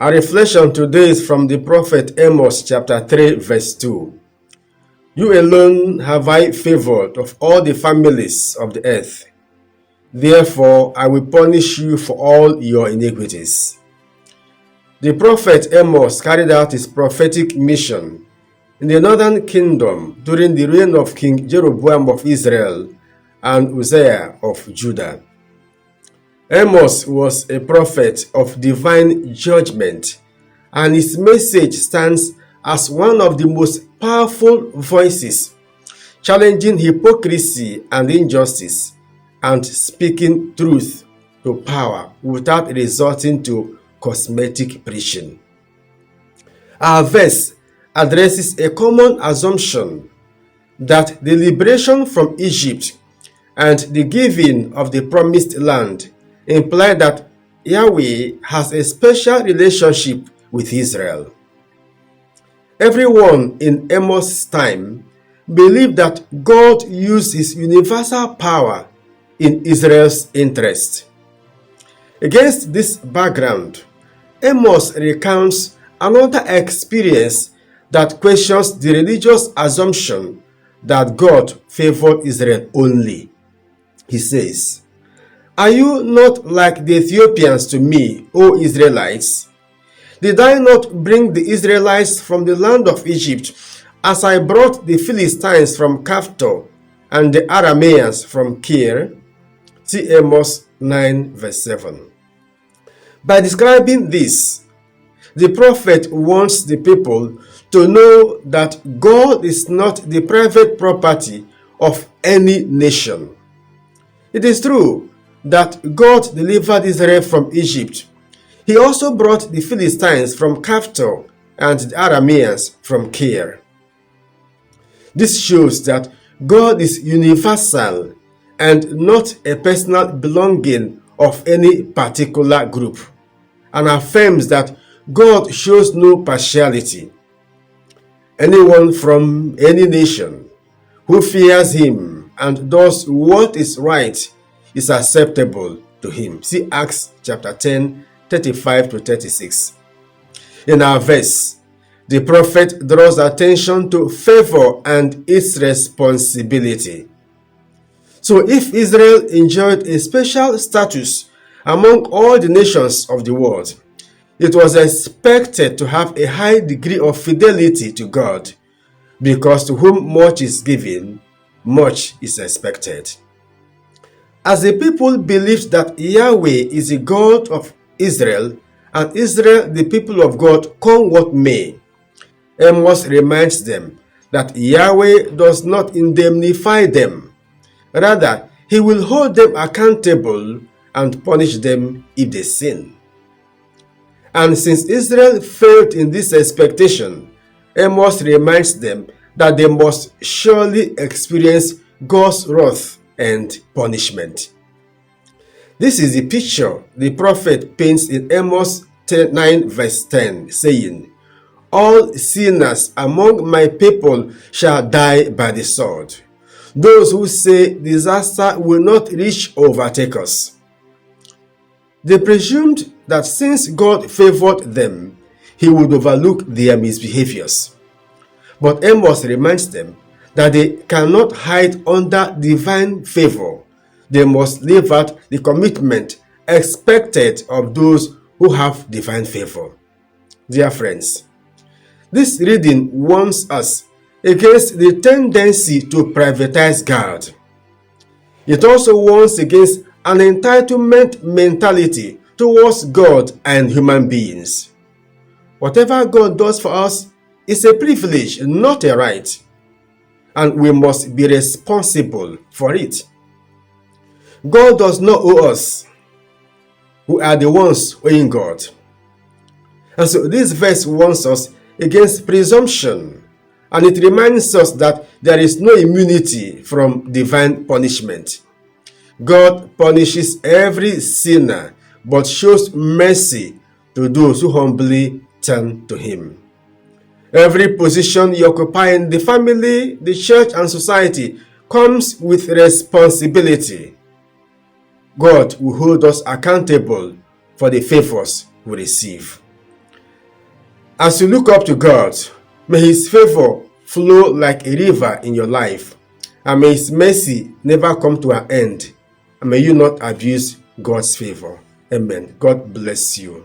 Our reflection today is from the prophet Amos chapter 3 verse 2. You alone have I favored of all the families of the earth. Therefore I will punish you for all your iniquities. The prophet Amos carried out his prophetic mission in the northern kingdom during the reign of King Jeroboam of Israel and Uzziah of Judah. Amos was a prophet of divine judgment, and his message stands as one of the most powerful voices, challenging hypocrisy and injustice and speaking truth to power without resorting to cosmetic preaching. Our verse addresses a common assumption that the liberation from Egypt and the giving of the promised land imply that Yahweh has a special relationship with Israel. Everyone in Amos' time believed that God used his universal power in Israel's interest. Against this background, Amos recounts another experience that questions the religious assumption that God favored Israel only. He says, "Are you not like the Ethiopians to me, O Israelites? Did I not bring the Israelites from the land of Egypt, as I brought the Philistines from Caphtor and the Arameans from Kir?" See Amos 9 verse 7. By describing this, the prophet wants the people to know that God is not the private property of any nation. It is true that God delivered Israel from Egypt. He also brought the Philistines from Caphtor and the Arameans from Kir. This shows that God is universal and not a personal belonging of any particular group, and affirms that God shows no partiality. Anyone from any nation who fears him and does what is right is acceptable to him. See Acts chapter 10, 35 to 36. In our verse, the prophet draws attention to favor and its responsibility. So if Israel enjoyed a special status among all the nations of the world, it was expected to have a high degree of fidelity to God, because to whom much is given, much is expected. As the people believed that Yahweh is the God of Israel, and Israel the people of God, come what may, Amos reminds them that Yahweh does not indemnify them. Rather, he will hold them accountable and punish them if they sin. And since Israel failed in this expectation, Amos reminds them that they must surely experience God's wrath and punishment. This is the picture the prophet paints in Amos 9 verse 10, saying, "All sinners among my people shall die by the sword. Those who say disaster will not reach or overtake us." They presumed that since God favored them, he would overlook their misbehaviors. But Amos reminds them that they cannot hide under divine favor. They must live out the commitment expected of those who have divine favor. Dear friends, this reading warns us against the tendency to privatize God. It also warns against an entitlement mentality towards God and human beings. Whatever God does for us is a privilege, not a right, and we must be responsible for it. God does not owe us. We are the ones owing God. And so this verse warns us against presumption, and it reminds us that there is no immunity from divine punishment. God punishes every sinner, but shows mercy to those who humbly turn to him. Every position you occupy in the family, the church, and society comes with responsibility. God will hold us accountable for the favors we receive. As you look up to God, may His favor flow like a river in your life, and may His mercy never come to an end, and may you not abuse God's favor. Amen. God bless you.